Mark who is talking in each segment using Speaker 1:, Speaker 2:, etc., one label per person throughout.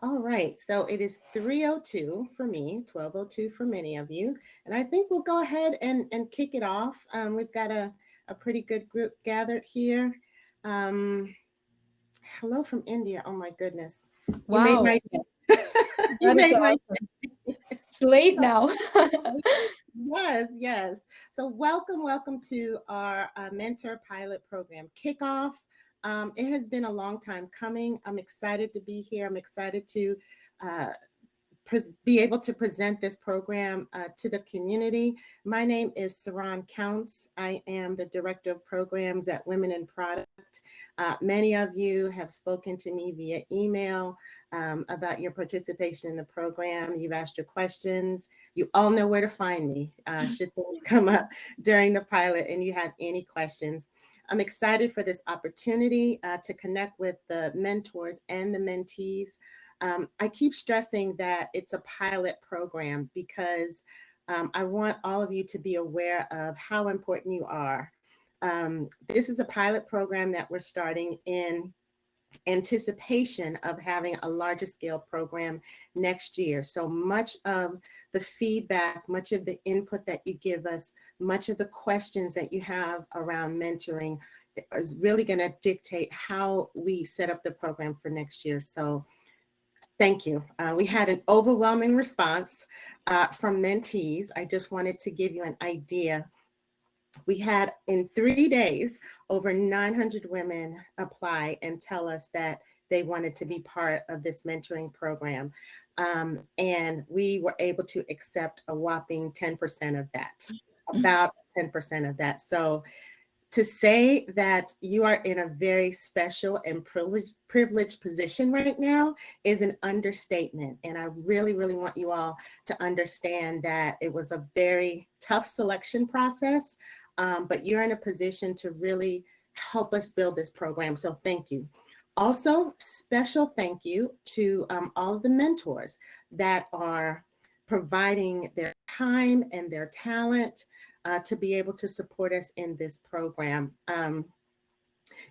Speaker 1: All right, so it is 3:02 for me, 12:02 for many of you. And I think we'll go ahead and kick it off. We've got a pretty good group gathered here. Um, Hello from India. Oh my goodness. You made
Speaker 2: Wow,
Speaker 1: my day. You
Speaker 2: that is
Speaker 1: made my
Speaker 2: awesome. It's late
Speaker 1: so
Speaker 2: now.
Speaker 1: yes, yes. So welcome to our mentor pilot program kickoff. It has been a long time coming. I'm excited to be here. I'm excited to uh, be able to present this program to the community. My name is Saran Counts. I am the Director of Programs at Women in Product. Many of you have spoken to me via email about your participation in the program. You've asked your questions. You all know where to find me should things come up during the pilot and you have any questions. I'm excited for this opportunity to connect with the mentors and the mentees. I keep stressing that it's a pilot program because I want all of you to be aware of how important you are. This is a pilot program that we're starting in anticipation of having a larger scale program next year. So much of the feedback, much of the input that you give us, much of the questions that you have around mentoring is really going to dictate how we set up the program for next year. So thank you. We had an overwhelming response from mentees. I just wanted to give you an idea. We had in 3 days over 900 women apply and tell us that they wanted to be part of this mentoring program. And we were able to accept a whopping 10% of that, about 10% of that. So to say that you are in a very special and privileged position right now is an understatement. And I really, really want you all to understand that it was a very tough selection process, but you're in a position to really help us build this program. So thank you. Also, special thank you to all of the mentors that are providing their time and their talent to be able to support us in this program.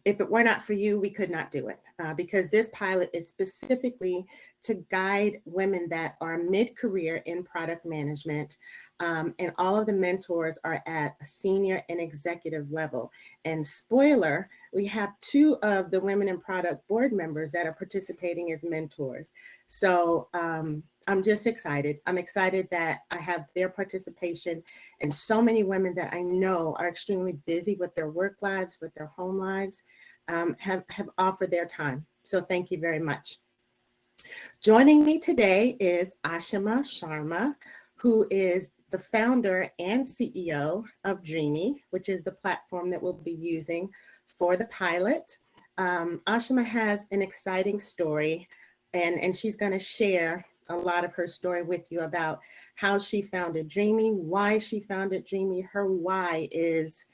Speaker 1: If it were not for you, we could not do it because this pilot is specifically to guide women that are mid-career in product management. And all of the mentors are at a senior and executive level. And spoiler, we have two of the Women in Product board members that are participating as mentors. So I'm just excited. I'm excited that I have their participation and so many women that I know are extremely busy with their work lives, with their home lives, have offered their time. So thank you very much. Joining me today is Ashima Sharma, who is the founder and CEO of Dreamy, which is the platform that we'll be using for the pilot. Ashima has an exciting story, and she's going to share a lot of her story with you about how she founded Dreamy, why she founded Dreamy. Her why is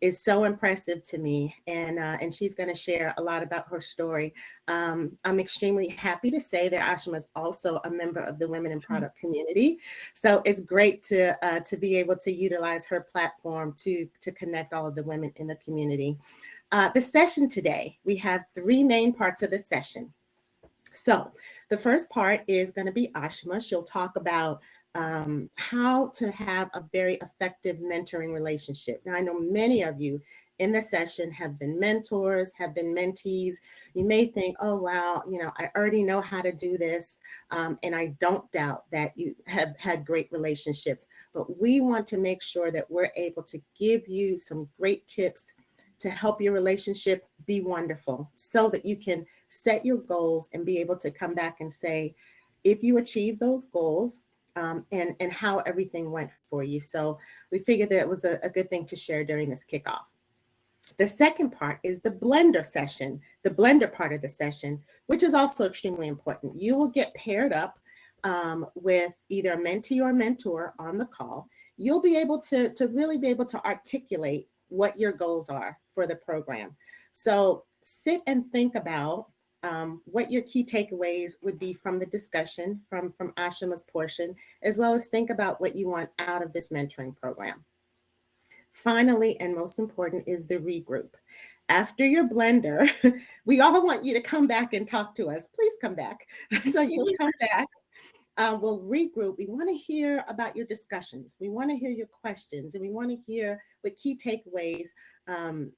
Speaker 1: so impressive to me, and she's going to share a lot about her story. I'm extremely happy to say that Ashima is also a member of the Women in Product community, so it's great to be able to utilize her platform to connect all of the women in the community. The session today, we have three main parts of the session. So the first part is going to be Ashima. She'll talk about how to have a very effective mentoring relationship. Now, I know many of you in the session have been mentors, have been mentees. You may think, oh, wow, I already know how to do this. And I don't doubt that you have had great relationships. But we want to make sure that we're able to give you some great tips to help your relationship be wonderful so that you can set your goals and be able to come back and say, if you achieve those goals, and how everything went for you. So we figured that it was a good thing to share during this kickoff. The second part is the blender session, the blender part of the session, which is also extremely important. You will get paired up with either a mentee or mentor on the call. You'll be able to really be able to articulate what your goals are for the program. So sit and think about what your key takeaways would be from the discussion from Ashima's portion, as well as think about what you want out of this mentoring program. Finally, and most important, is the regroup. After your blender, we all want you to come back and talk to us. Please come back. So you'll come back. We'll regroup. We want to hear about your discussions. We want to hear your questions, and we want to hear what key takeaways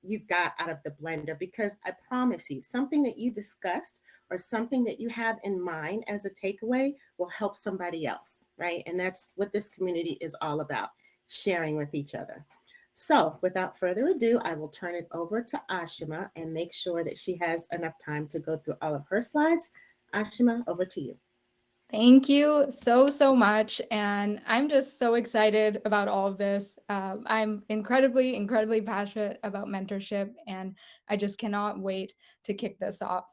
Speaker 1: you got out of the blender. Because I promise you, something that you discussed or something that you have in mind as a takeaway will help somebody else, right? And that's what this community is all about, sharing with each other. So, without further ado, I will turn it over to Ashima and make sure that she has enough time to go through all of her slides. Ashima, over to you.
Speaker 2: Thank you so much. And I'm just so excited about all of this. I'm incredibly passionate about mentorship, and I just cannot wait to kick this off.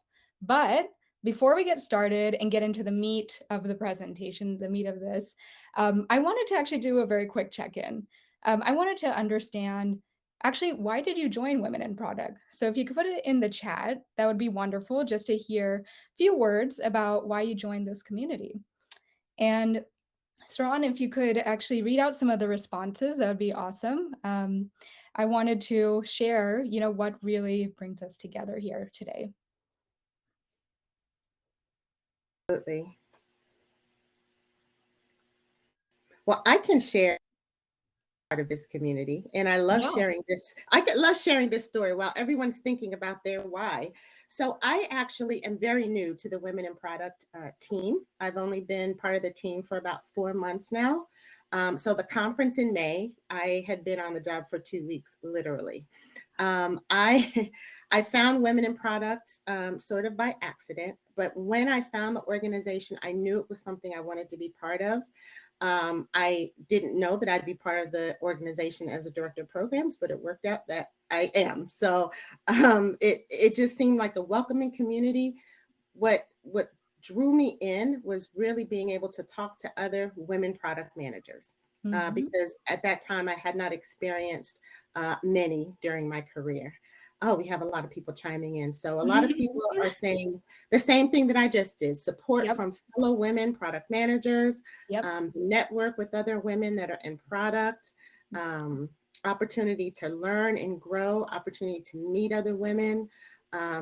Speaker 2: But before we get started and get into the meat of the presentation, the meat of this, I wanted to actually do a very quick check-in. I wanted to understand, actually, why did you join Women in Product? So if you could put it in the chat, that would be wonderful, just to hear a few words about why you joined this community. And Saran, if you could actually read out some of the responses, that would be awesome. I wanted to share, what really brings us together here today.
Speaker 1: Absolutely. Well, I can share part of this community, and I love
Speaker 2: Yeah.
Speaker 1: sharing this. Love sharing this story while everyone's thinking about their why. So I actually am very new to the Women in Product team. I've only been part of the team for about 4 months now. So the conference in May, I had been on the job for 2 weeks, literally. I I found Women in Products sort of by accident, but when I found the organization, I knew it was something I wanted to be part of. I didn't know that I'd be part of the organization as a director of programs, but it worked out that I am. So it just seemed like a welcoming community. What drew me in was really being able to talk to other women product managers. Because at that time I had not experienced many during my career. Oh, we have a lot of people chiming in. So a lot of people are saying the same thing that I just did: support
Speaker 2: Yep.
Speaker 1: from fellow women product managers,
Speaker 2: Yep.
Speaker 1: network with other women that are in product, opportunity to learn and grow, opportunity to meet other women,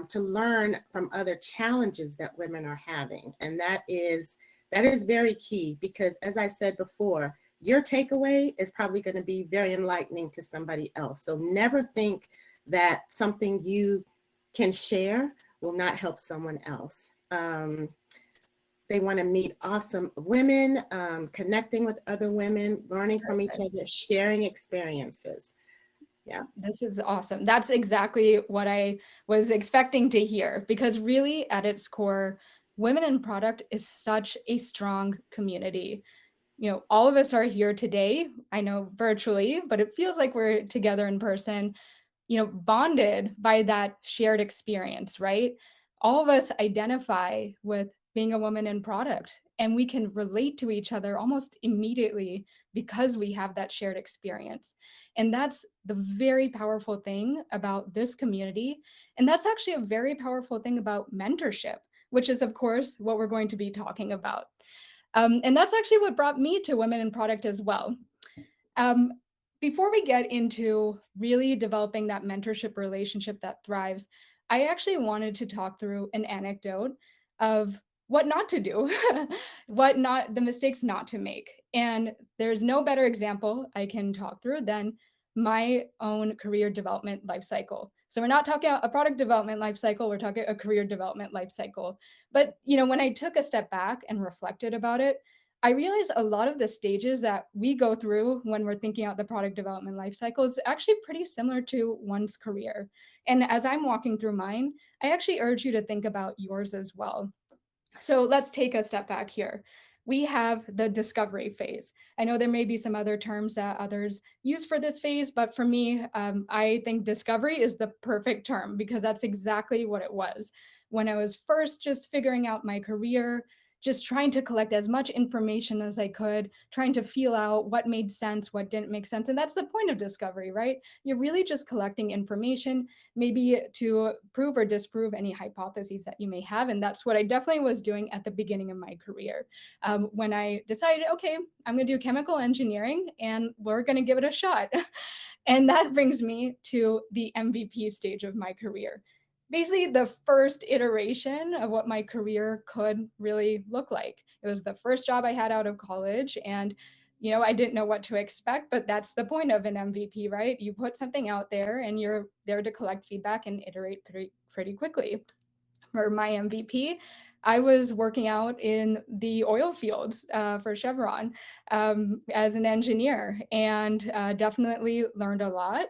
Speaker 1: to learn from other challenges that women are having. And that is very key, because as I said before, your takeaway is probably going to be very enlightening to somebody else. So never think that something you can share will not help someone else. They want to meet awesome women, connecting with other women, learning from each other, sharing experiences. Yeah.
Speaker 2: This is awesome. That's exactly what I was expecting to hear, because really at its core, Women in Product is such a strong community. All of us are here today, I know virtually, but it feels like we're together in person, bonded by that shared experience, right? All of us identify with being a woman in product, and we can relate to each other almost immediately because we have that shared experience. And that's the very powerful thing about this community. And that's actually a very powerful thing about mentorship, which is, of course, what we're going to be talking about. And that's actually what brought me to Women in Product as well. Before we get into really developing that mentorship relationship that thrives, I actually wanted to talk through an anecdote of what not to do, the mistakes not to make. And there's no better example I can talk through than my own career development life cycle. So we're not talking a product development life cycle, we're talking a career development life cycle. But when I took a step back and reflected about it, I realized a lot of the stages that we go through when we're thinking out the product development life cycle is actually pretty similar to one's career. And as I'm walking through mine, I actually urge you to think about yours as well. So let's take a step back here. We have the discovery phase. I know there may be some other terms that others use for this phase, but for me, I think discovery is the perfect term, because that's exactly what it was. When I was first just figuring out my career, just trying to collect as much information as I could, trying to feel out what made sense, what didn't make sense. And that's the point of discovery, right? You're really just collecting information, maybe to prove or disprove any hypotheses that you may have. And that's what I definitely was doing at the beginning of my career. When I decided, okay, I'm going to do chemical engineering and we're going to give it a shot. And that brings me to the MVP stage of my career. Basically, the first iteration of what my career could really look like. It was the first job I had out of college, and I didn't know what to expect, but that's the point of an MVP, right? You put something out there and you're there to collect feedback and iterate pretty quickly. For my MVP, I was working out in the oil fields for Chevron as an engineer, and definitely learned a lot.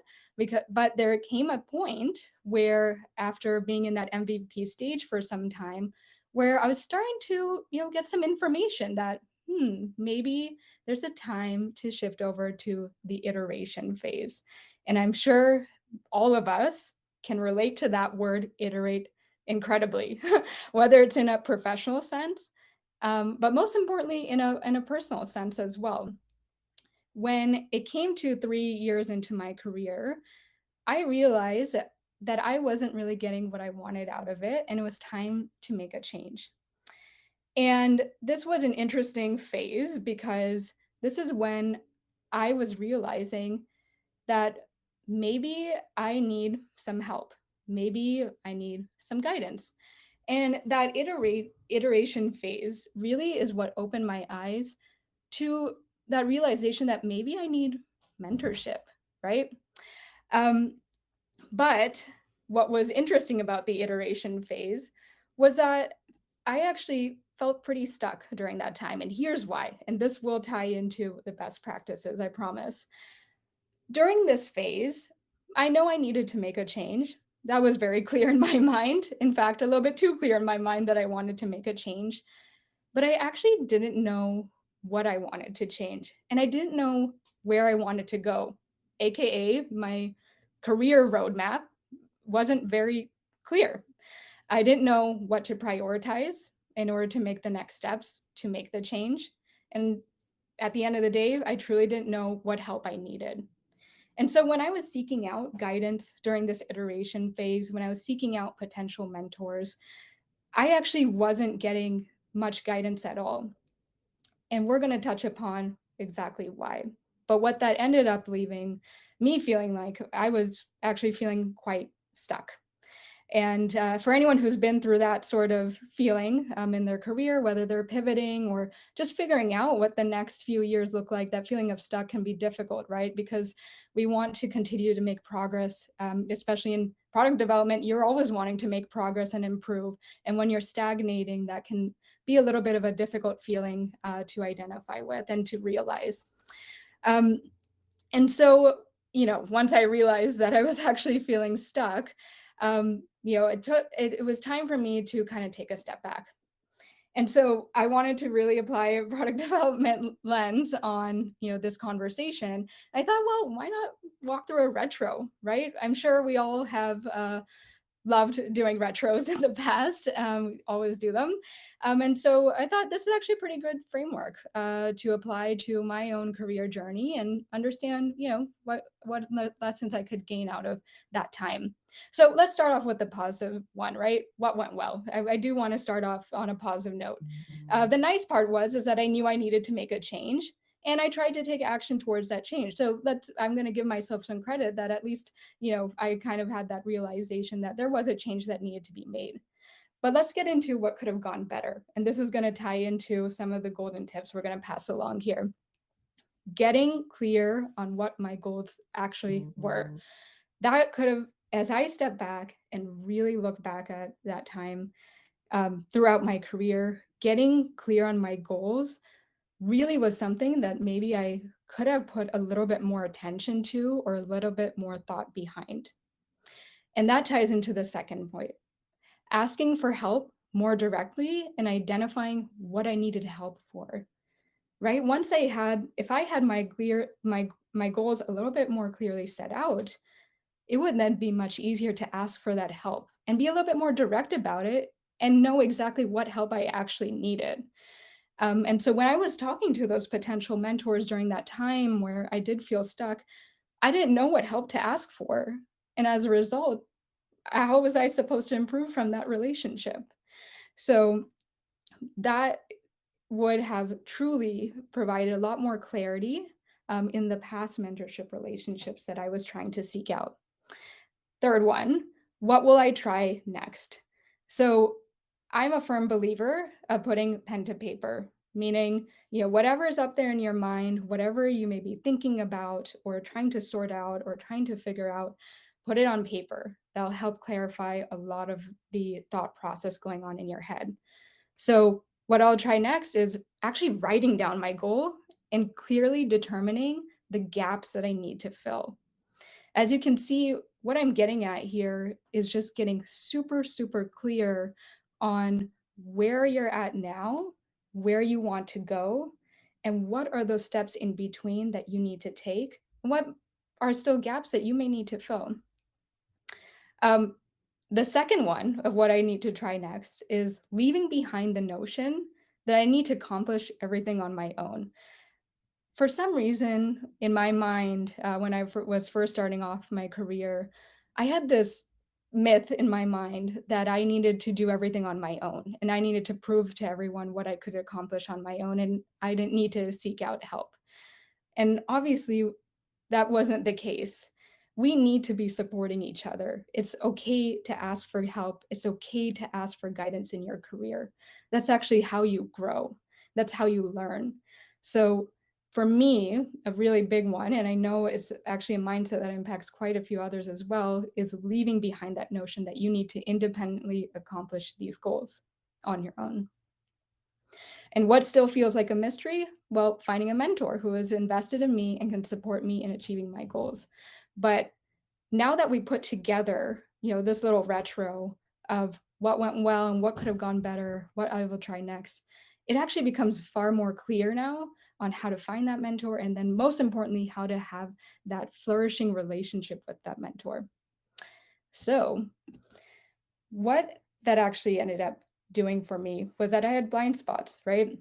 Speaker 2: But there came a point where, after being in that MVP stage for some time, where I was starting to, get some information that maybe there's a time to shift over to the iteration phase. And I'm sure all of us can relate to that word iterate incredibly, whether it's in a professional sense, but most importantly, in a personal sense as well. When it came to 3 years into my career, I realized that I wasn't really getting what I wanted out of it, and it was time to make a change. And this was an interesting phase because this is when I was realizing that maybe I need some help. Maybe I need some guidance. And that iteration phase really is what opened my eyes to that realization that maybe I need mentorship, right? Um, but what was interesting about the iteration phase was that I actually felt pretty stuck during that time. And here's why. And this will tie into the best practices, I promise. During this phase, I know I needed to make a change. That was very clear in my mind. In fact, a little bit too clear in my mind that I wanted to make a change. But I actually didn't know what I wanted to change. And I didn't know where I wanted to go, AKA my career roadmap wasn't very clear. I didn't know what to prioritize in order to make the next steps to make the change. And at the end of the day, I truly didn't know what help I needed. And so when I was seeking out guidance during this iteration phase, when I was seeking out potential mentors, I actually wasn't getting much guidance at all. And we're going to touch upon exactly why. But what that ended up leaving me feeling like, I was actually feeling quite stuck. And for anyone who's been through that sort of feeling in their career, whether they're pivoting or just figuring out what the next few years look like, that feeling of stuck can be difficult, right? Because we want to continue to make progress, especially in product development. You're always wanting to make progress and improve. And when you're stagnating, that can be a little bit of a difficult feeling to identify with and to realize. And so, once I realized that I was actually feeling stuck, it was time for me to kind of take a step back. And so I wanted to really apply a product development lens on, this conversation. I thought, well, why not walk through a retro, right? I'm sure we all have loved doing retros in the past, always do them. And so I thought this is actually a pretty good framework to apply to my own career journey and understand, what lessons I could gain out of that time. So let's start off with the positive one, right? What went well? I do want to start off on a positive note. The nice part is that I knew I needed to make a change, and I tried to take action towards that change. So I'm going to give myself some credit that at least, I kind of had that realization that there was a change that needed to be made. But let's get into what could have gone better. And this is going to tie into some of the golden tips we're going to pass along here. Getting clear on what my goals actually were. That could have, as I step back and really look back at that time throughout my career, getting clear on my goals really was something that maybe I could have put a little bit more attention to or a little bit more thought behind. And that ties into the second point, asking for help more directly and identifying what I needed help for. Right? If I had my goals a little bit more clearly set out, it would then be much easier to ask for that help and be a little bit more direct about it and know exactly what help I actually needed. And so when I was talking to those potential mentors during that time where I did feel stuck, I didn't know what help to ask for. And as a result, how was I supposed to improve from that relationship? So that would have truly provided a lot more clarity in the past mentorship relationships that I was trying to seek out. Third one, what will I try next? So I'm a firm believer of putting pen to paper, meaning, whatever is up there in your mind, whatever you may be thinking about or trying to sort out or trying to figure out, put it on paper. That'll help clarify a lot of the thought process going on in your head. So what I'll try next is actually writing down my goal and clearly determining the gaps that I need to fill. As you can see, what I'm getting at here is just getting super, super clear on where you're at now, where you want to go, and what are those steps in between that you need to take, and what are still gaps that you may need to fill. Um, the second one of what I need to try next is leaving behind the notion that I need to accomplish everything on my own. For some reason, in my mind, when I was first starting off my career, I had this myth in my mind that I needed to do everything on my own and I needed to prove to everyone what I could accomplish on my own and I didn't need to seek out help. And obviously, that wasn't the case. We need to be supporting each other. It's okay to ask for help. It's okay to ask for guidance in your career. That's actually how you grow. That's how you learn. So, for me, a really big one, and I know it's actually a mindset that impacts quite a few others as well, is leaving behind that notion that you need to independently accomplish these goals on your own. And what still feels like a mystery? Well, finding a mentor who is invested in me and can support me in achieving my goals. But now that we put together, this little retro of what went well and what could have gone better, what I will try next, it actually becomes far more clear now on how to find that mentor and then most importantly, how to have that flourishing relationship with that mentor. So, what that actually ended up doing for me was that I had blind spots, right?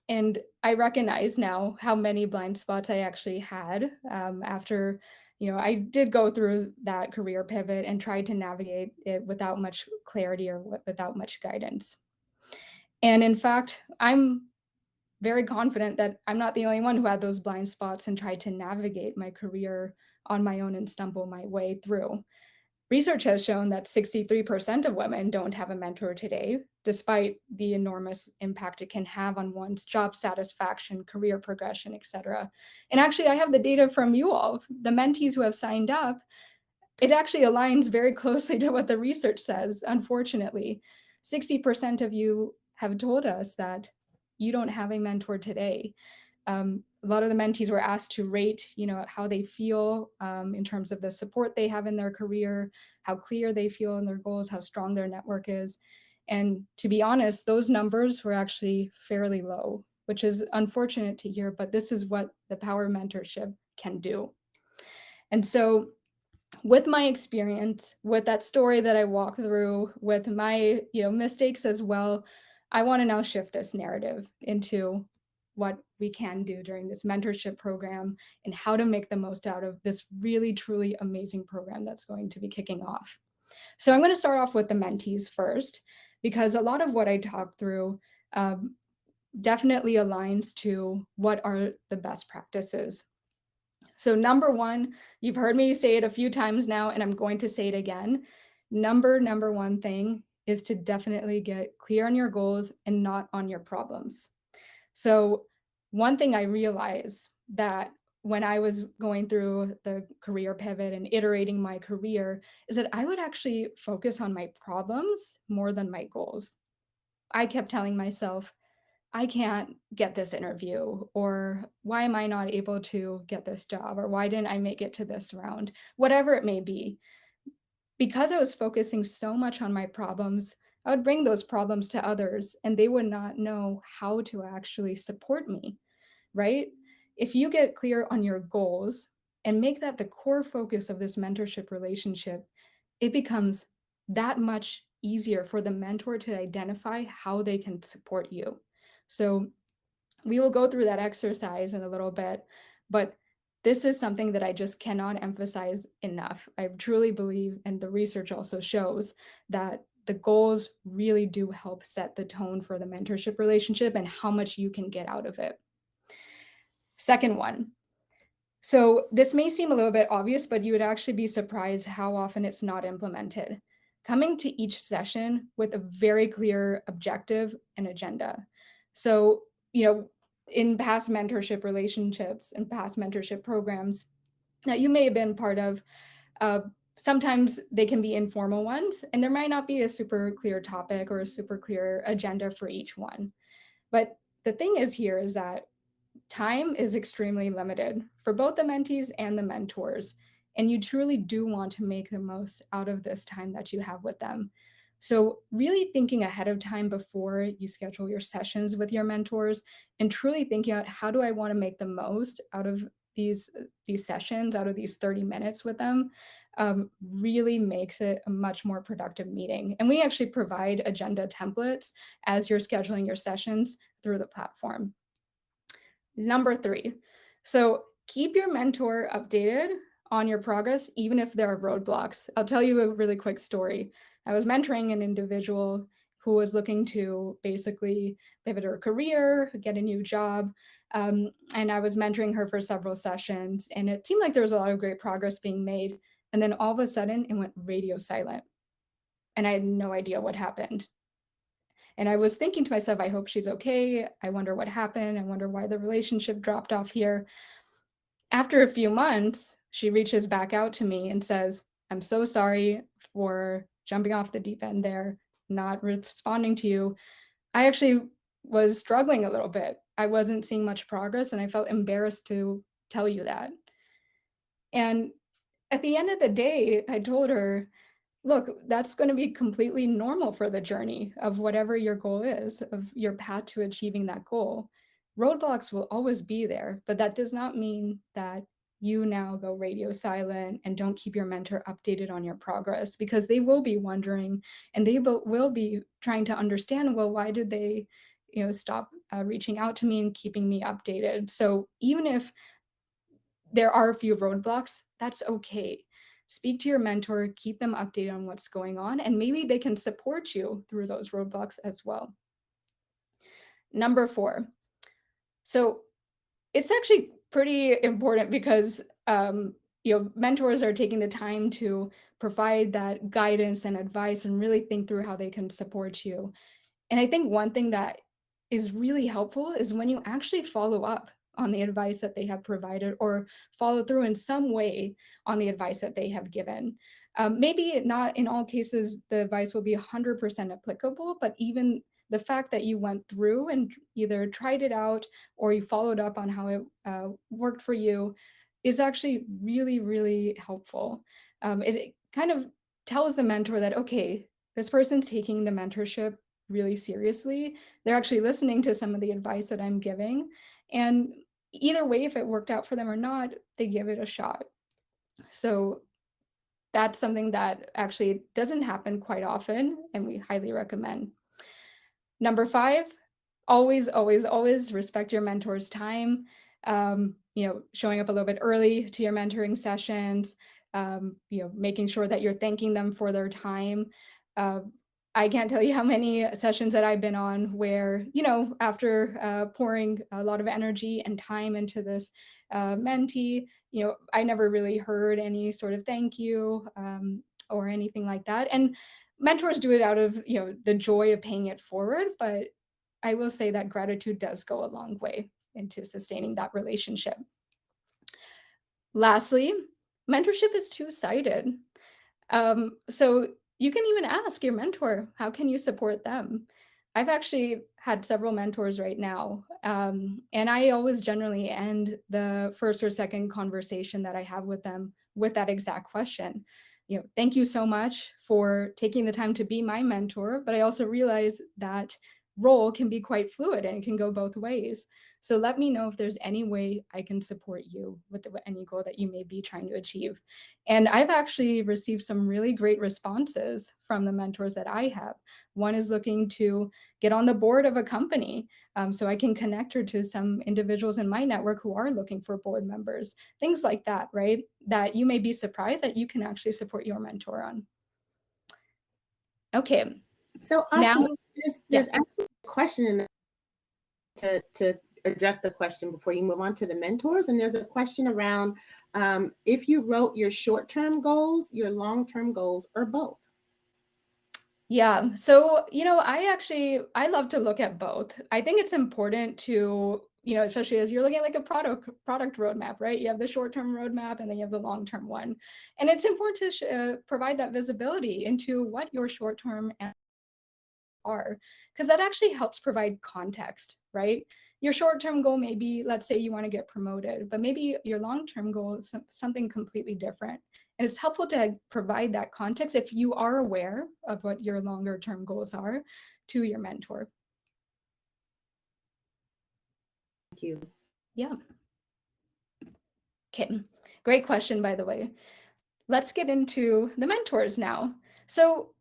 Speaker 2: And I recognize now how many blind spots I actually had after, I did go through that career pivot and tried to navigate it without much clarity or without much guidance. And in fact, I'm very confident that I'm not the only one who had those blind spots and tried to navigate my career on my own and stumble my way through. Research has shown that 63% of women don't have a mentor today, despite the enormous impact it can have on one's job satisfaction, career progression, etc. And actually, I have the data from you all, the mentees who have signed up. It actually aligns very closely to what the research says. Unfortunately, 60% of you have told us that you don't have a mentor today. A lot of the mentees were asked to rate, how they feel in terms of the support they have in their career, how clear they feel in their goals, how strong their network is. And to be honest, those numbers were actually fairly low, which is unfortunate to hear, but this is what the power of mentorship can do. And so with my experience, with that story that I walked through, with my, mistakes as well, I want to now shift this narrative into what we can do during this mentorship program and how to make the most out of this really, truly amazing program that's going to be kicking off. So I'm going to start off with the mentees first, because a lot of what I talked through definitely aligns to what are the best practices. So number one, you've heard me say it a few times now, and I'm going to say it again. Number one thing is to definitely get clear on your goals and not on your problems. So one thing I realized that when I was going through the career pivot and iterating my career is that I would actually focus on my problems more than my goals. I kept telling myself, I can't get this interview, or why am I not able to get this job, or why didn't I make it to this round, whatever it may be. Because I was focusing so much on my problems, I would bring those problems to others and they would not know how to actually support me, right? If you get clear on your goals and make that the core focus of this mentorship relationship, it becomes that much easier for the mentor to identify how they can support you. So we will go through that exercise in a little bit, but this is something that I just cannot emphasize enough. I truly believe, and the research also shows, that the goals really do help set the tone for the mentorship relationship and how much you can get out of it. Second one. So this may seem a little bit obvious, but you would actually be surprised how often it's not implemented. Coming to each session with a very clear objective and agenda. So, in past mentorship relationships and past mentorship programs that you may have been part of, uh, sometimes they can be informal ones, and there might not be a super clear topic or a super clear agenda for each one. But the thing is here is that time is extremely limited for both the mentees and the mentors, and you truly do want to make the most out of this time that you have with them. So, really thinking ahead of time before you schedule your sessions with your mentors, and truly thinking out, how do I want to make the most out of these sessions, out of these 30 minutes with them, really makes it a much more productive meeting. And we actually provide agenda templates as you're scheduling your sessions through the platform. Number 3, so keep your mentor updated on your progress, even if there are roadblocks. I'll tell you a really quick story. I was mentoring an individual who was looking to basically pivot her career, get a new job. And I was mentoring her for several sessions, and it seemed like there was a lot of great progress being made. And then all of a sudden, it went radio silent, and I had no idea what happened. And I was thinking to myself, I hope she's okay. I wonder what happened. I wonder why the relationship dropped off here. After a few months, she reaches back out to me and says, I'm so sorry for jumping off the deep end there, not responding to you. I actually was struggling a little bit. I wasn't seeing much progress, and I felt embarrassed to tell you that. And at the end of the day, I told her, look, that's going to be completely normal for the journey of whatever your goal is, of your path to achieving that goal. Roadblocks will always be there, but that does not mean that you now go radio silent and don't keep your mentor updated on your progress, because they will be wondering, and they will be trying to understand, well, why did they stop reaching out to me and keeping me updated. So even if there are a few roadblocks, that's okay. Speak to your mentor, keep them updated on what's going on, and maybe they can support you through those roadblocks as well. Number 4. So it's actually pretty important because mentors are taking the time to provide that guidance and advice and really think through how they can support you. And I think one thing that is really helpful is when you actually follow up on the advice that they have provided, or follow through in some way on the advice that they have given. Maybe not in all cases the advice will be 100% applicable, but even the fact that you went through and either tried it out or you followed up on how it worked for you is actually really, really helpful. It kind of tells the mentor that, okay, this person's taking the mentorship really seriously. They're actually listening to some of the advice that I'm giving. And either way, if it worked out for them or not, they give it a shot. So that's something that actually doesn't happen quite often, and we highly recommend. Number 5, always, always, always respect your mentor's time. Showing up a little bit early to your mentoring sessions, making sure that you're thanking them for their time. I can't tell you how many sessions that I've been on where, after pouring a lot of energy and time into this mentee, I never really heard any sort of thank you or anything like that. And mentors do it out of, the joy of paying it forward. But I will say that gratitude does go a long way into sustaining that relationship. Lastly, mentorship is two-sided. So you can even ask your mentor, how can you support them? I've actually had several mentors right now, and I always generally end the first or second conversation that I have with them with that exact question. Thank you so much for taking the time to be my mentor, but I also realize that role can be quite fluid and it can go both ways. So let me know if there's any way I can support you with any goal that you may be trying to achieve. And I've actually received some really great responses from the mentors that I have. One is looking to get on the board of a company, so I can connect her to some individuals in my network who are looking for board members, things like that, right? That you may be surprised that you can actually support your mentor on. Okay,
Speaker 1: So
Speaker 2: now,
Speaker 1: Ashima, there's
Speaker 2: yes.
Speaker 1: actually a question in to address the question before you move on to the mentors. And there's a question around if you wrote your short-term goals, your long-term goals, or both.
Speaker 2: Yeah. So, I love to look at both. I think it's important to, especially as you're looking at like a product roadmap, right? You have the short-term roadmap and then you have the long-term one. And it's important to provide that visibility into what your short-term are, because that actually helps provide context, right? Your short-term goal may be, let's say you want to get promoted, but maybe your long-term goal is something completely different. And it's helpful to provide that context if you are aware of what your longer-term goals are to your mentor.
Speaker 1: Thank you.
Speaker 2: Yeah. Okay. Great question, by the way. Let's get into the mentors now. So,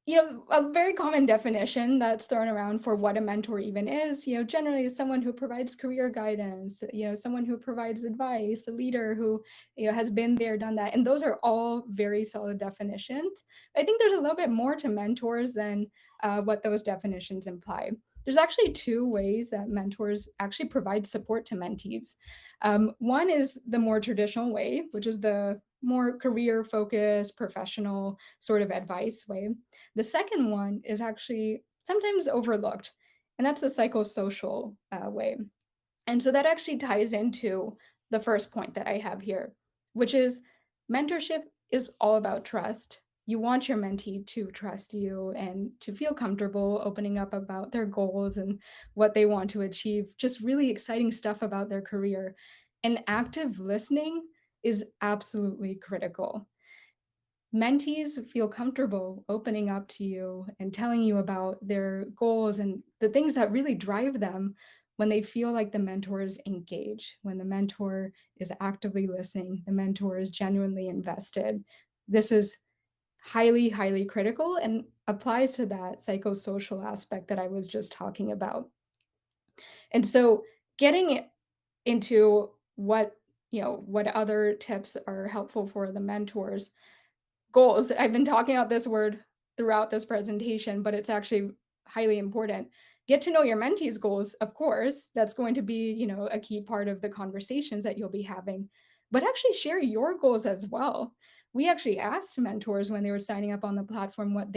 Speaker 2: a very common definition that's thrown around for what a mentor even is, generally is someone who provides career guidance, someone who provides advice, a leader who, has been there, done that. And those are all very solid definitions. I think there's a little bit more to mentors than what those definitions imply. There's actually two ways that mentors actually provide support to mentees. One is the more traditional way, which is the more career focused, professional sort of advice way. The second one is actually sometimes overlooked, and that's the psychosocial way. And so that actually ties into the first point that I have here, which is mentorship is all about trust. You want your mentee to trust you and to feel comfortable opening up about their goals and what they want to achieve, just really exciting stuff about their career. And active listening is absolutely critical. Mentees feel comfortable opening up to you and telling you about their goals and the things that really drive them when they feel like the mentor is engaged, when the mentor is actively listening, the mentor is genuinely invested. This is highly, highly critical and applies to that psychosocial aspect that I was just talking about. And so getting into what other tips are helpful for the mentors, goals. I've been talking about this word throughout this presentation, but it's actually highly important. Get to know your mentee's goals, of course. That's going to be, a key part of the conversations that you'll be having, but actually share your goals as well. We actually asked mentors when they were signing up on the platform what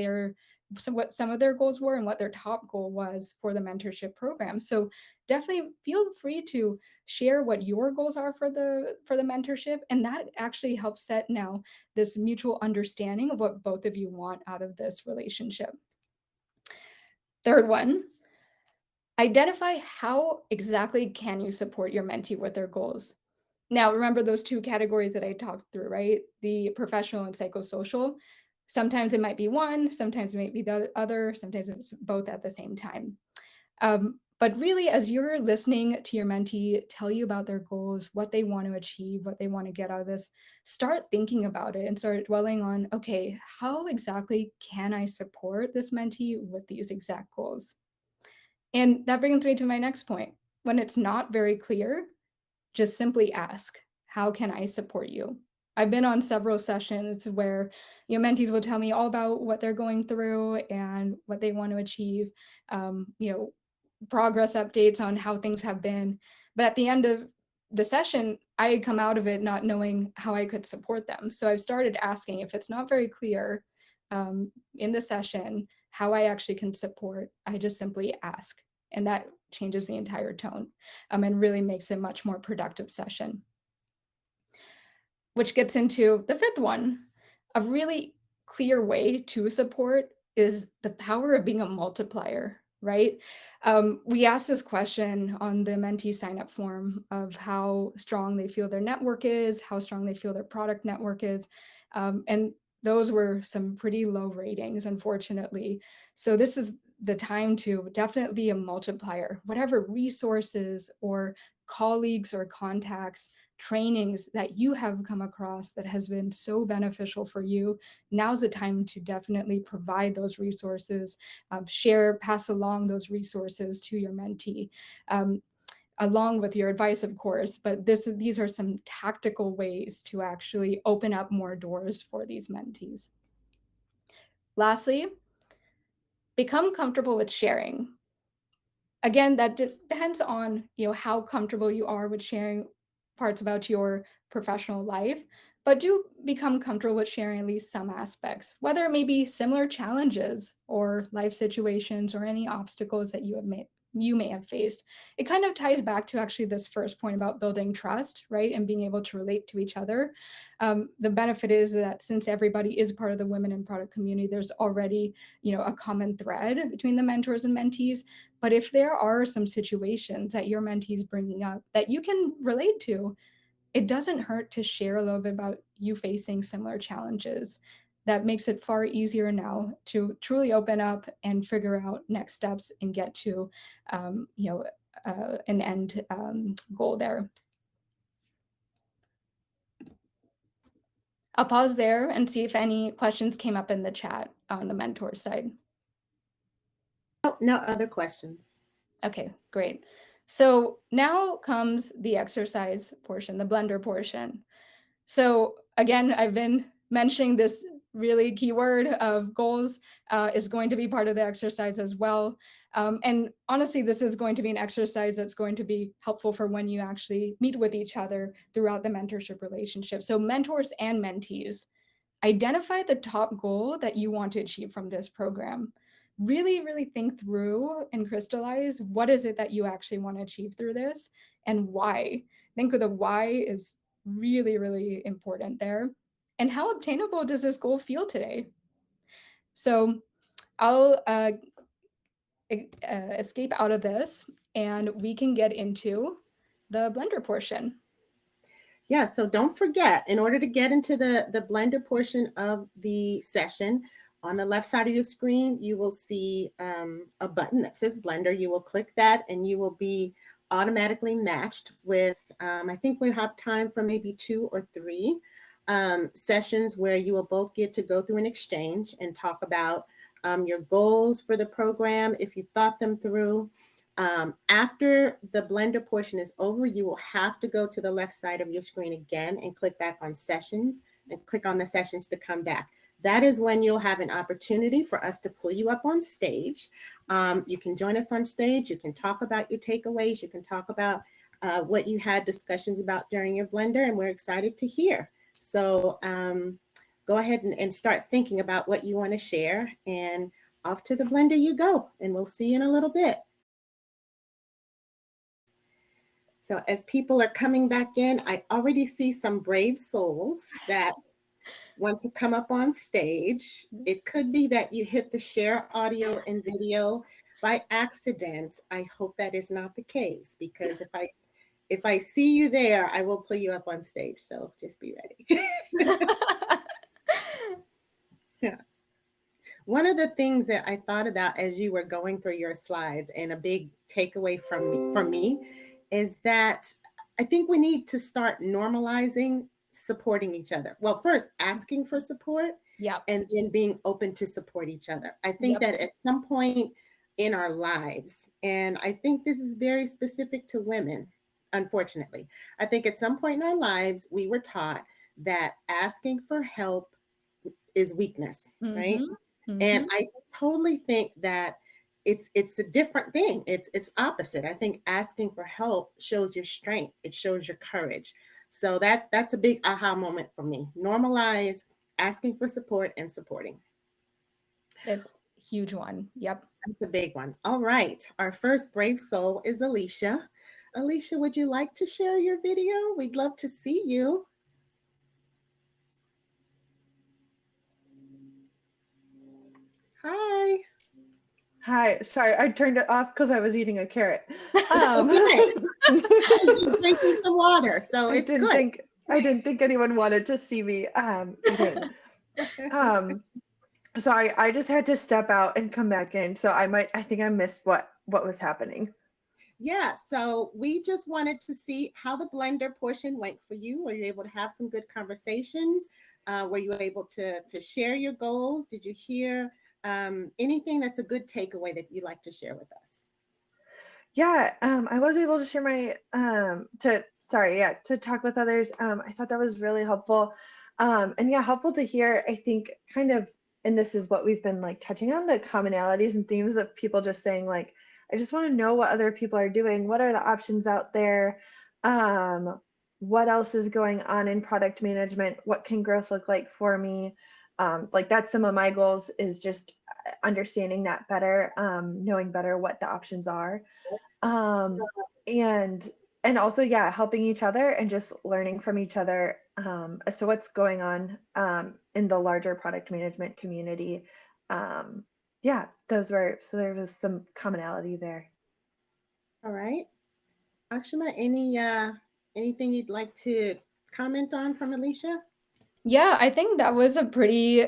Speaker 2: some of their goals were and what their top goal was for the mentorship program. So definitely feel free to share what your goals are for the mentorship, and that actually helps set now this mutual understanding of what both of you want out of this relationship. Third one, identify how exactly can you support your mentee with their goals. Now, remember those two categories that I talked through, right? The professional and psychosocial. Sometimes it might be one, sometimes it might be the other, sometimes it's both at the same time. But really, as you're listening to your mentee tell you about their goals, what they want to achieve, what they want to get out of this, start thinking about it and start dwelling on, okay, how exactly can I support this mentee with these exact goals? And that brings me to my next point. When it's not very clear, just simply ask, how can I support you? I've been on several sessions where mentees will tell me all about what they're going through and what they want to achieve, progress updates on how things have been. But at the end of the session, I come out of it not knowing how I could support them. So I've started asking, if it's not very clear in the session how I actually can support, I just simply ask. And that changes the entire tone and really makes it a much more productive session. Which gets into the fifth one. A really clear way to support is the power of being a multiplier, right? We asked this question on the mentee sign-up form of how strong they feel their network is, how strong they feel their product network is, and those were some pretty low ratings, unfortunately. So this is the time to definitely be a multiplier. Whatever resources or colleagues or contacts, trainings that you have come across that has been so beneficial for you, now's the time to definitely provide those resources, share, pass along those resources to your mentee. Along with your advice, of course, but these are some tactical ways to actually open up more doors for these mentees. Lastly, become comfortable with sharing. Again, that depends on, how comfortable you are with sharing parts about your professional life, but do become comfortable with sharing at least some aspects, whether it may be similar challenges or life situations or any obstacles that you may have faced. It kind of ties back to actually this first point about building trust, right? And being able to relate to each other. The benefit is that since everybody is part of the women in product community, there's already, a common thread between the mentors and mentees. But if there are some situations that your mentee is bringing up that you can relate to, it doesn't hurt to share a little bit about you facing similar challenges. That makes it far easier now to truly open up and figure out next steps and get to, an end goal there. I'll pause there and see if any questions came up in the chat on the mentor side.
Speaker 1: Oh, no other questions.
Speaker 2: Okay, great. So now comes the exercise portion, the blender portion. So again, I've been mentioning this really key word of goals is going to be part of the exercise as well. And honestly, this is going to be an exercise that's going to be helpful for when you actually meet with each other throughout the mentorship relationship. So mentors and mentees, identify the top goal that you want to achieve from this program. Really, really think through and crystallize what is it that you actually want to achieve through this and why. Think of the why is really, really important there. And how obtainable does this goal feel today? So I'll escape out of this and we can get into the blender portion.
Speaker 1: Yeah, so don't forget, in order to get into the blender portion of the session, on the left side of your screen, you will see a button that says blender. You will click that and you will be automatically matched with, I think we have time for maybe 2 or 3 sessions where you will both get to go through an exchange and talk about your goals for the program, if you've thought them through. After the blender portion is over, you will have to go to the left side of your screen again and click back on sessions and click on the sessions to come back. That is when you'll have an opportunity for us to pull you up on stage. You can join us on stage. You can talk about your takeaways. You can talk about what you had discussions about during your blender, and we're excited to hear. So go ahead and start thinking about what you want to share, and off to the blender you go, and we'll see you in a little bit. So as people are coming back in, I already see some brave souls that want to come up on stage. It could be that you hit the share audio and video by accident. I hope that is not the case, because if I see you there, I will pull you up on stage. So just be ready. Yeah. One of the things that I thought about as you were going through your slides, and a big takeaway from me, is that I think we need to start normalizing supporting each other. Well, first asking for support,
Speaker 2: Yeah.
Speaker 1: and then being open to support each other. I think that at some point in our lives, and I think this is very specific to women, unfortunately, I think at some point in our lives, we were taught that asking for help is weakness, right? And I totally think that it's a different thing. It's opposite. I think asking for help shows your strength. It shows your courage. So that's a big aha moment for me. Normalize asking for support and supporting.
Speaker 2: It's a huge one. Yep.
Speaker 1: That's a big one. All right. Our first brave soul is Alicia. Alicia, would you like to share your video? We'd love to see you. Hi.
Speaker 3: Hi. Sorry, I turned it off because I was eating a carrot.
Speaker 1: Okay. She's drinking some water, so it's good.
Speaker 3: I didn't think anyone wanted to see me eating. Sorry, I just had to step out and come back in. So I think I missed what was happening.
Speaker 1: Yeah, so we just wanted to see how the blender portion went for you. Were you able to have some good conversations? Were you able to share your goals? Did you hear anything that's a good takeaway that you'd like to share with us?
Speaker 3: Yeah, I was able to share my to talk with others. I thought that was really helpful. And yeah, helpful to hear, I think kind of, and this is what we've been like touching on, the commonalities and themes of people just saying like, I just want to know what other people are doing. What are the options out there? What else is going on in product management? What can growth look like for me? Like that's some of my goals, is just understanding that better, knowing better what the options are, um and also, yeah, helping each other and just learning from each other, as to what's going on in the larger product management community. Yeah, there was some commonality there.
Speaker 1: All right. Akshama, anything you'd like to comment on from Alicia?
Speaker 2: Yeah, I think that was a pretty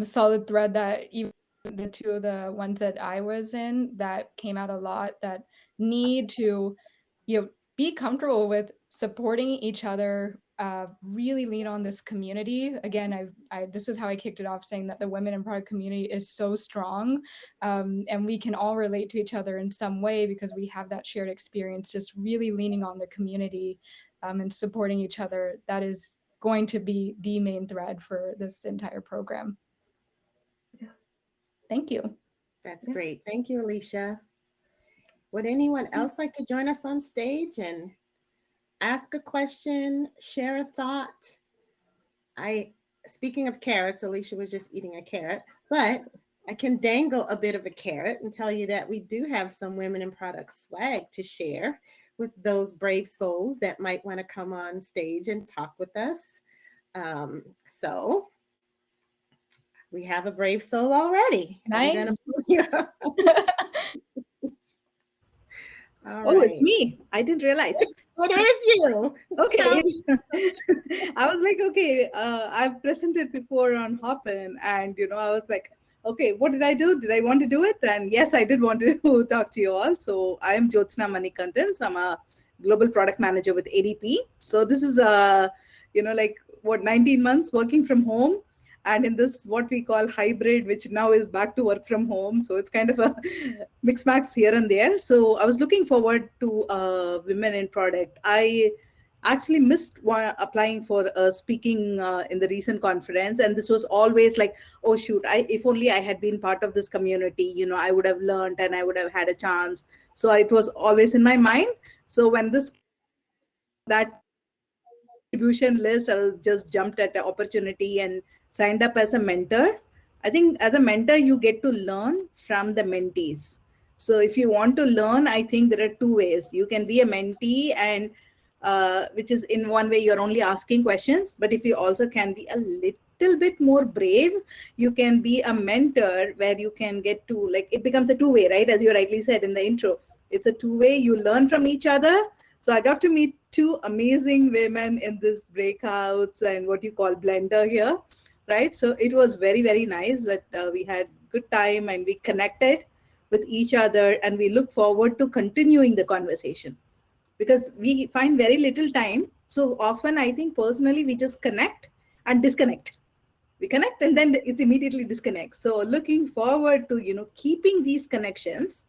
Speaker 2: solid thread that even the two of the ones that I was in that came out a lot, that need to, be comfortable with supporting each other, really lean on this community. Again, this is how I kicked it off, saying that the women in product community is so strong, and we can all relate to each other in some way because we have that shared experience. Just really leaning on the community, and supporting each other. That is going to be the main thread for this entire program.
Speaker 3: Yeah.
Speaker 2: Thank you.
Speaker 1: That's
Speaker 3: Yeah.
Speaker 1: great. Thank you, Alicia. Would anyone else like to join us on stage and ask a question, share a thought? Speaking of carrots, Alicia was just eating a carrot, but I can dangle a bit of a carrot and tell you that we do have some women in product swag to share with those brave souls that might want to come on stage and talk with us. So we have a brave soul already. I'm
Speaker 2: Nice.
Speaker 1: gonna pull you up. All
Speaker 4: Oh, it's
Speaker 1: right.
Speaker 4: me. I didn't realize.
Speaker 1: It is you.
Speaker 4: Okay. I was like, okay, I've presented before on Hopin, and I was like, okay, what did I do? Did I want to do it? And yes, I did want to talk to you all. So I am Jyotsna Manikandan. So I'm a global product manager with ADP. So this is like what, 19 months working from home, and in this what we call hybrid, which now is back to work from home. So it's kind of a mix max here and there. So I was looking forward to women in product. I actually missed applying for speaking in the recent conference, and this was always like, oh shoot, if only I had been part of this community, I would have learned and I would have had a chance. So it was always in my mind. So when this, that distribution list, I was just jumped at the opportunity and signed up as a mentor. I think as a mentor, you get to learn from the mentees. So if you want to learn, I think there are two ways. You can be a mentee, and which is in one way you're only asking questions. But if you also can be a little bit more brave, you can be a mentor, where you can get to, like, it becomes a two-way, right? As you rightly said in the intro, it's a two-way. You learn from each other. So I got to meet two amazing women in this breakouts and what you call blender here, right? So it was very, very nice. But we had good time and we connected with each other, and we look forward to continuing the conversation because we find very little time. So often, I think personally, we just connect and disconnect. We connect and then it's immediately disconnect. So looking forward to keeping these connections,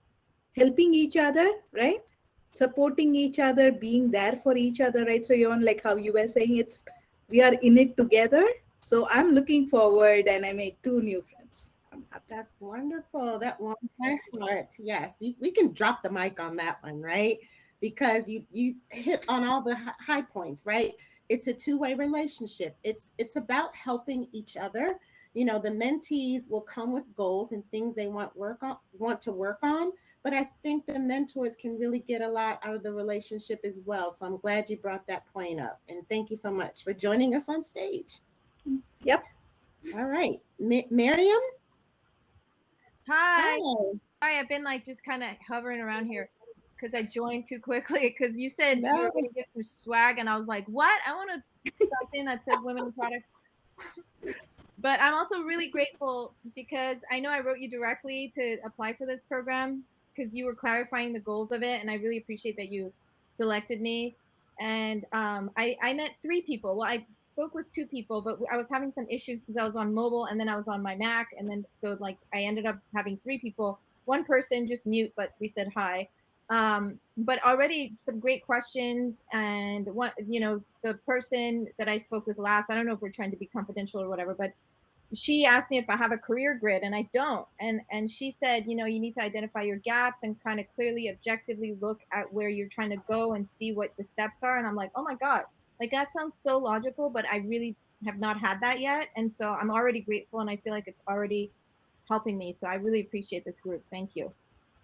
Speaker 4: helping each other, right? Supporting each other, being there for each other, right? So you're on, like how you were saying, it's, we are in it together. So I'm looking forward, and I made two new friends. I'm happy.
Speaker 1: That's wonderful. That warms my heart. Yes, we can drop the mic on that one, right? Because you hit on all the high points, right? It's a two-way relationship. It's about helping each other. The mentees will come with goals and things they want to work on, but I think the mentors can really get a lot out of the relationship as well. So I'm glad you brought that point up, and thank you so much for joining us on stage.
Speaker 4: Yep.
Speaker 1: All right, Miriam.
Speaker 5: Hi.
Speaker 1: Hi.
Speaker 5: Sorry, I've been like just kind of hovering around here because I joined too quickly because you said you were
Speaker 1: No.
Speaker 5: going to get some swag, and I was like, what? I want to something that says women in product. But I'm also really grateful because I know I wrote you directly to apply for this program because you were clarifying the goals of it, and I really appreciate that you selected me. And I met 3 people. Well, I spoke with 2 people, but I was having some issues because I was on mobile and then I was on my Mac, and then so like I ended up having 3 people. One person just mute, but we said hi. But already some great questions, and one, the person that I spoke with last, I don't know if we're trying to be confidential or whatever, but she asked me if I have a career grid, and I don't. And she said, you need to identify your gaps and kind of clearly, objectively look at where you're trying to go and see what the steps are. And I'm like, oh my God, like that sounds so logical, but I really have not had that yet. And so I'm already grateful, and I feel like it's already helping me. So I really appreciate this group. Thank you.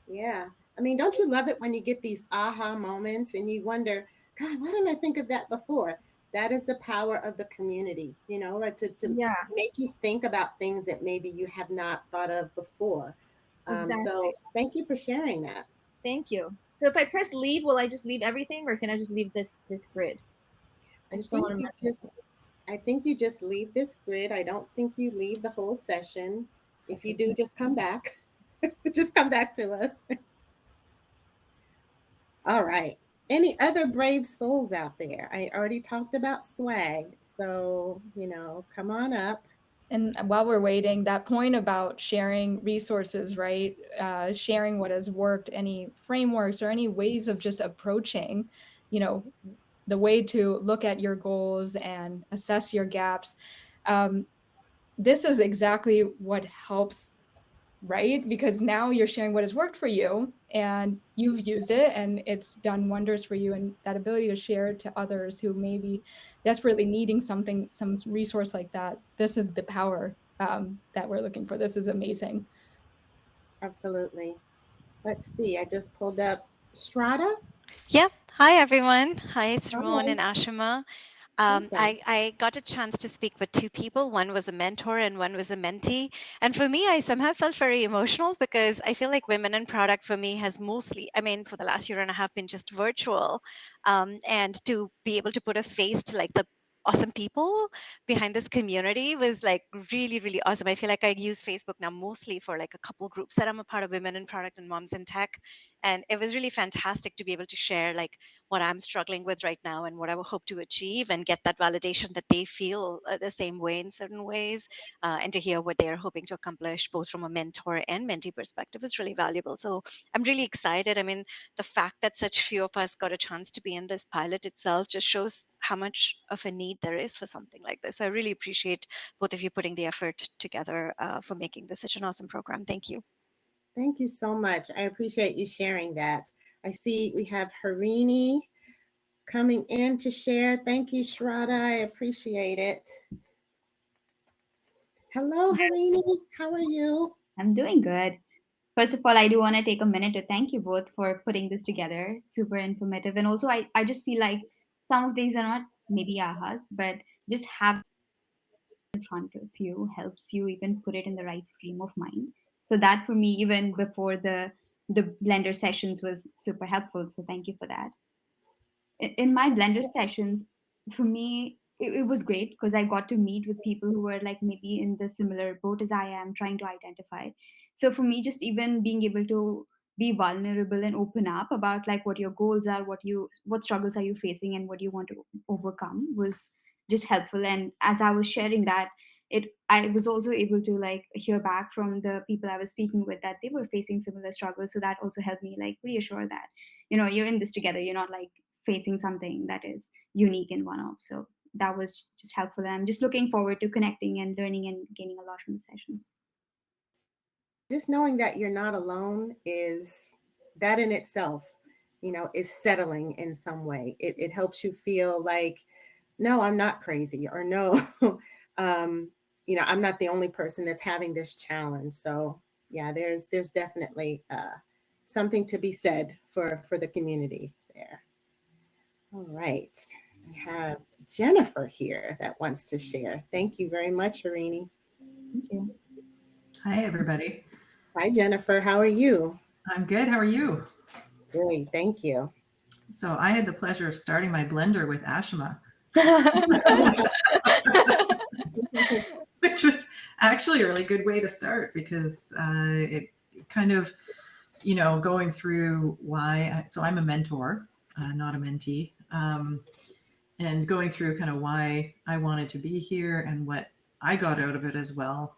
Speaker 1: Yeah. I mean, don't you love it when you get these aha moments and you wonder, God, why didn't I think of that before? That is the power of the community, right? To
Speaker 5: Yeah,
Speaker 1: make you think about things that maybe you have not thought of before.
Speaker 5: exactly.
Speaker 1: So thank you for sharing that.
Speaker 5: Thank you. So if I press leave, will I just leave everything, or can I just leave this grid? I
Speaker 1: I
Speaker 5: just don't
Speaker 1: think
Speaker 5: want to
Speaker 1: you
Speaker 5: mess
Speaker 1: just
Speaker 5: with it.
Speaker 1: I think you just leave this grid. I don't think you leave the whole session. If you do, just come back. Just come back to us. All right. Any other brave souls out there? I already talked about swag. So, come on up.
Speaker 2: And while we're waiting, that point about sharing resources, right? Sharing what has worked, any frameworks or any ways of just approaching, you know, the way to look at your goals and assess your gaps. This is exactly what helps, right? Because now you're sharing what has worked for you and you've used it and it's done wonders for you. And that ability to share to others who may be desperately needing something, some resource like that, this is the power that we're looking for. This is amazing.
Speaker 1: Absolutely. Let's see. I just pulled up Strada.
Speaker 6: Yep. Hi, everyone. Hi, it's Ramon
Speaker 1: Hi.
Speaker 6: and Ashima.
Speaker 1: Welcome.
Speaker 6: I got a chance to speak with 2 people. One was a mentor and one was a mentee. And for me, I somehow felt very emotional because I feel like women in product for me has mostly, I mean, for the last year and a half been just virtual. And to be able to put a face to like the awesome people behind this community was like really, really awesome. I feel like I use Facebook now mostly for like a couple groups that I'm a part of, women in product and moms in tech. And it was really fantastic to be able to share like what I'm struggling with right now and what I hope to achieve and get that validation that they feel the same way in certain ways, and to hear what they're hoping to accomplish both from a mentor and mentee perspective is really valuable. So I'm really excited. I mean, the fact that such few of us got a chance to be in this pilot itself just shows how much of a need there is for something like this. I really appreciate both of you putting the effort together for making this such an awesome program. Thank you.
Speaker 1: Thank you so much. I appreciate you sharing that. I see we have Harini coming in to share. Thank you, Shraddha. I appreciate it. Hello, Harini. How are you?
Speaker 7: I'm doing good. First of all, I do want to take a minute to thank you both for putting this together. Super informative. And also, I just feel like some of these are not maybe ahas, but just have in front of you helps you even put it in the right frame of mind. So that for me, even before the blender sessions was super helpful. So thank you for that. In my blender sessions, for me it was great because I got to meet with people who were like maybe in the similar boat as I am, trying to identify. So for me, just even being able to be vulnerable and open up about like what your goals are, what struggles are you facing and what you want to overcome was just helpful. And as I was sharing that, I was also able to like hear back from the people I was speaking with that they were facing similar struggles. So that also helped me like reassure that you're in this together, you're not like facing something that is unique and one off. So that was just helpful. And I'm just looking forward to connecting and learning and gaining a lot from the sessions.
Speaker 1: Just knowing that you're not alone that in itself, is settling in some way. It helps you feel like, no, I'm not crazy, or no, I'm not the only person that's having this challenge. So yeah, there's definitely something to be said for the community there. All right. I have Jennifer here that wants to share. Thank you very much, Harini.
Speaker 7: Thank you.
Speaker 8: Hi, everybody.
Speaker 1: Hi, Jennifer. How are you?
Speaker 8: I'm good. How are you?
Speaker 1: Good. Thank you.
Speaker 8: So I had the pleasure of starting my blender with Ashima, which was actually a really good way to start, because it kind of, going through why. So I'm a mentor, not a mentee, and going through kind of why I wanted to be here and what I got out of it as well.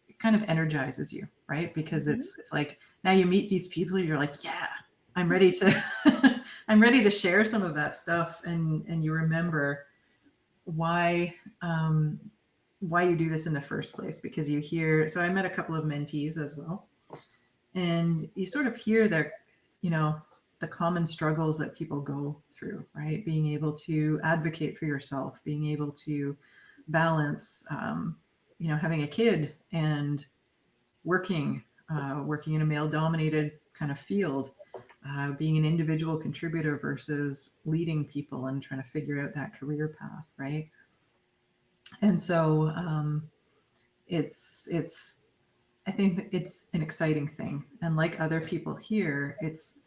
Speaker 8: It kind of energizes you, right? Because it's like now you meet these people, you're like, yeah, I'm ready to I'm ready to share some of that stuff, and you remember why why you do this in the first place, because you hear. So I met a couple of mentees as well, and you sort of hear their, the common struggles that people go through, right? Being able to advocate for yourself, being able to balance, having a kid and working in a male dominated kind of field, being an individual contributor versus leading people and trying to figure out that career path, right? And so it's I think that it's an exciting thing. And like other people here, it's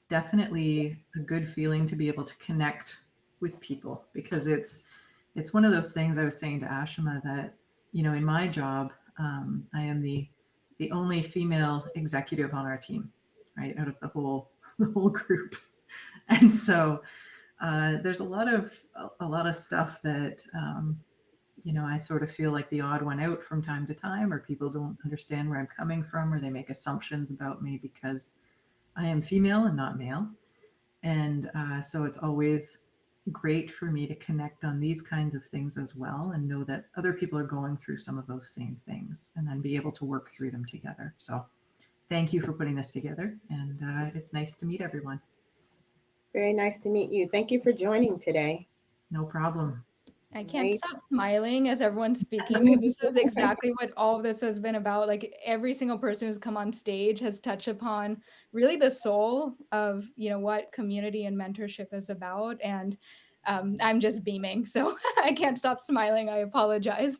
Speaker 8: definitely a good feeling to be able to connect with people, because it's one of those things. I was saying to Ashima that, in my job, I am the only female executive on our team, right? Out of the whole the whole group. And so there's a lot of stuff that I sort of feel like the odd one out from time to time, or people don't understand where I'm coming from, or they make assumptions about me because I am female and not male. And so it's always great for me to connect on these kinds of things as well, and know that other people are going through some of those same things, and then be able to work through them together. So thank you for putting this together, and it's nice to meet everyone.
Speaker 1: Very nice to meet you. Thank you for joining today.
Speaker 8: No problem.
Speaker 2: I can't
Speaker 1: Great.
Speaker 2: stop smiling as everyone's speaking, because this is exactly what all of this has been about. Like every single person who's come on stage has touched upon really the soul of, what community and mentorship is about. And I'm just beaming. So I can't stop smiling. I apologize.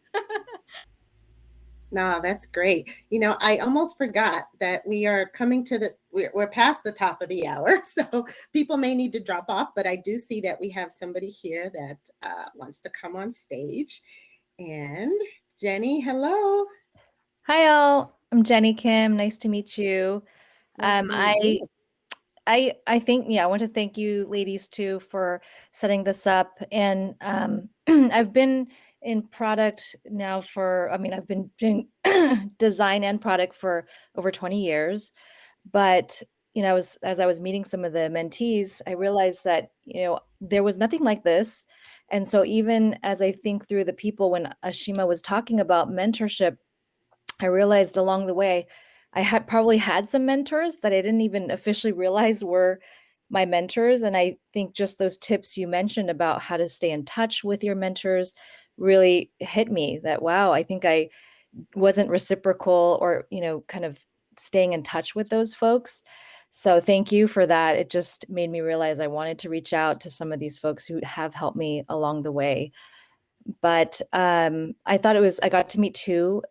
Speaker 1: No, that's great. I almost forgot that we are coming to we're past the top of the hour, so people may need to drop off, but I do see that we have somebody here that wants to come on stage. And Jenny, hello.
Speaker 9: Hi all, I'm Jenny Kim. Nice to meet you.
Speaker 1: Nice to meet you.
Speaker 9: I think I want to thank you ladies too for setting this up. And I've been in product now I've been doing design and product for over 20 years. But as I was meeting some of the mentees, I realized that there was nothing like this. And so even as I think through the people, when Ashima was talking about mentorship, I realized along the way, I had probably had some mentors that I didn't even officially realize were my mentors. And I think just those tips you mentioned about how to stay in touch with your mentors really hit me that, wow, I think I wasn't reciprocal or, kind of staying in touch with those folks. So thank you for that. It just made me realize I wanted to reach out to some of these folks who have helped me along the way. But I got to meet two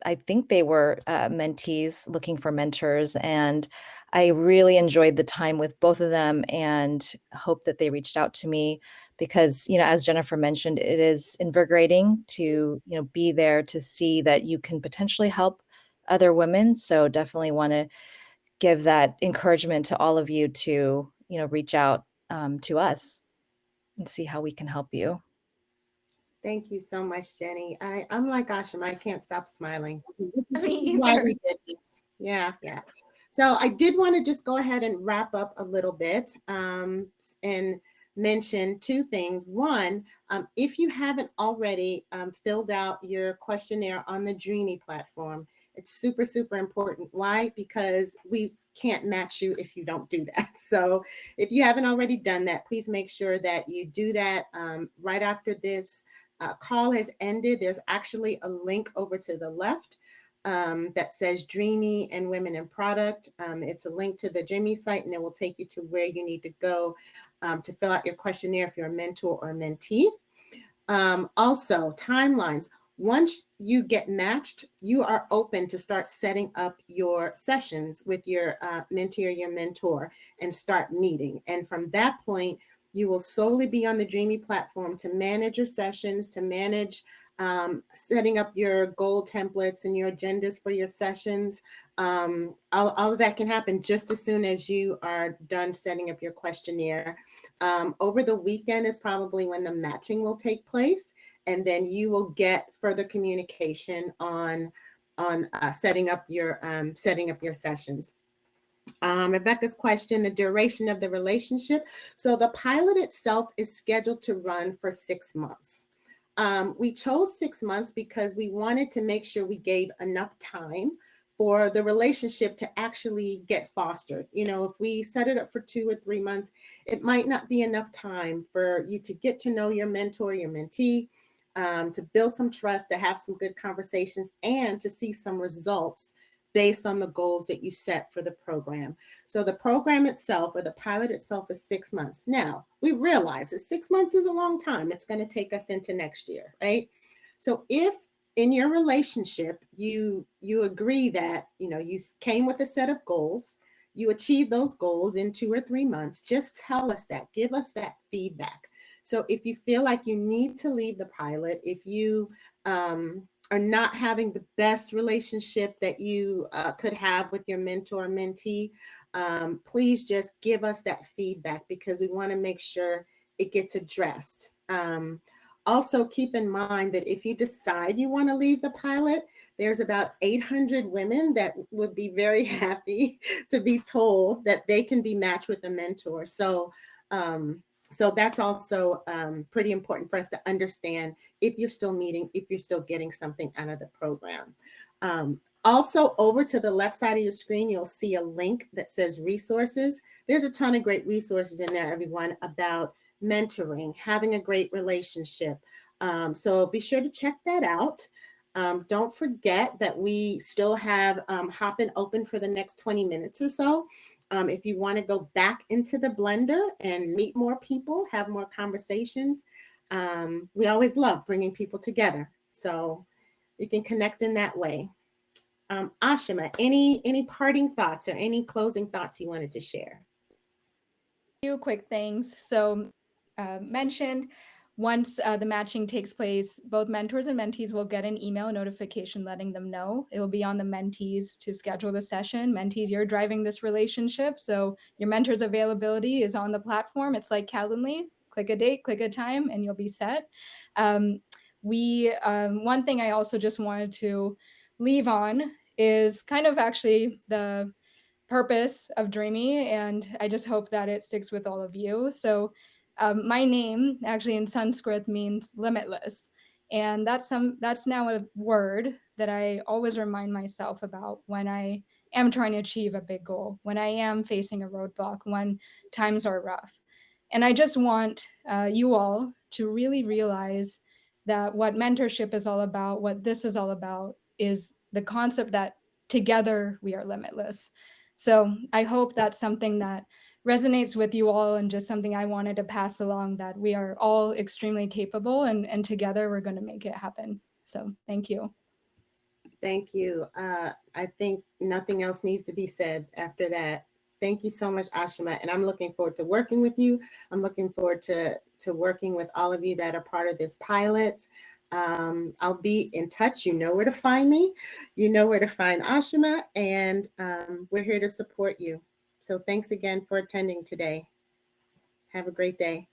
Speaker 9: I think they were mentees looking for mentors, and I really enjoyed the time with both of them, and hope that they reached out to me, because as Jennifer mentioned, it is invigorating to be there to see that you can potentially help other women. So definitely want to give that encouragement to all of you to reach out to us and see how we can help you.
Speaker 1: Thank you so much, Jenny. I'm like Ashima, I can't stop smiling.
Speaker 2: Me
Speaker 1: Why
Speaker 2: either.
Speaker 1: we did this. Yeah. So I did want to just go ahead and wrap up a little bit and mention two things. One, if you haven't already filled out your questionnaire on the Dreamy platform, it's super, super important. Why? Because we can't match you if you don't do that. So if you haven't already done that, please make sure that you do that right after this call has ended. There's actually a link over to the left that says Dreamy and Women in Product. It's a link to the Dreamy site, and it will take you to where you need to go to fill out your questionnaire if you're a mentor or a mentee. Also, timelines. Once you get matched, you are open to start setting up your sessions with your mentee or your mentor and start meeting. And from that point, you will solely be on the Dreamy platform to manage your sessions, to manage setting up your goal templates and your agendas for your sessions. All of that can happen just as soon as you are done setting up your questionnaire. Over the weekend is probably when the matching will take place, and then you will get further communication on setting up your sessions. Rebecca's question, the duration of the relationship. So the pilot itself is scheduled to run for 6 months. We chose 6 months because we wanted to make sure we gave enough time for the relationship to actually get fostered. You know, if we set it up for 2 or 3 months, it might not be enough time for you to get to know your mentor, your mentee, to build some trust, to have some good conversations, and to see some results based on the goals that you set for the program. So the program itself, or the pilot itself, is 6 months. Now, we realize that 6 months is a long time. It's going to take us into next year, right? So if in your relationship, you agree that, you know, you came with a set of goals, you achieve those goals in 2 or 3 months, just tell us that, give us that feedback. So if you feel like you need to leave the pilot, if you are not having the best relationship that you could have with your mentor or mentee, please just give us that feedback, because we want to make sure it gets addressed. Also, keep in mind that if you decide you want to leave the pilot, there's about 800 women that would be very happy to be told that they can be matched with a mentor. So that's also pretty important for us to understand if you're still meeting, if you're still getting something out of the program. Also, over to the left side of your screen, you'll see a link that says resources. There's a ton of great resources in there, everyone, about mentoring, having a great relationship. So be sure to check that out. Don't forget that we still have Hopin open for the next 20 minutes or so. If you want to go back into the blender and meet more people, have more conversations, we always love bringing people together. So you can connect in that way. Ashima, any parting thoughts or any closing thoughts you wanted to share?
Speaker 2: Few quick things. So mentioned, once the matching takes place, both mentors and mentees will get an email notification letting them know. It will be on the mentees to schedule the session. Mentees, you're driving this relationship, so your mentor's availability is on the platform. It's like Calendly. Click a date, click a time, and you'll be set. One thing I also just wanted to leave on is kind of actually the purpose of Dreamy, and I just hope that it sticks with all of you. So my name actually in Sanskrit means limitless, and that's now a word that I always remind myself about when I am trying to achieve a big goal, when I am facing a roadblock, when times are rough. And I just want you all to really realize that what mentorship is all about, what this is all about, is the concept that together we are limitless. So I hope that's something that resonates with you all, and just something I wanted to pass along, that we are all extremely capable, and together we're going to make it happen. So thank you.
Speaker 1: Thank you. I think nothing else needs to be said after that. Thank you so much, Ashima. And I'm looking forward to working with you. I'm looking forward to working with all of you that are part of this pilot. I'll be in touch. You know where to find me. You know where to find Ashima, and we're here to support you. So thanks again for attending today. Have a great day.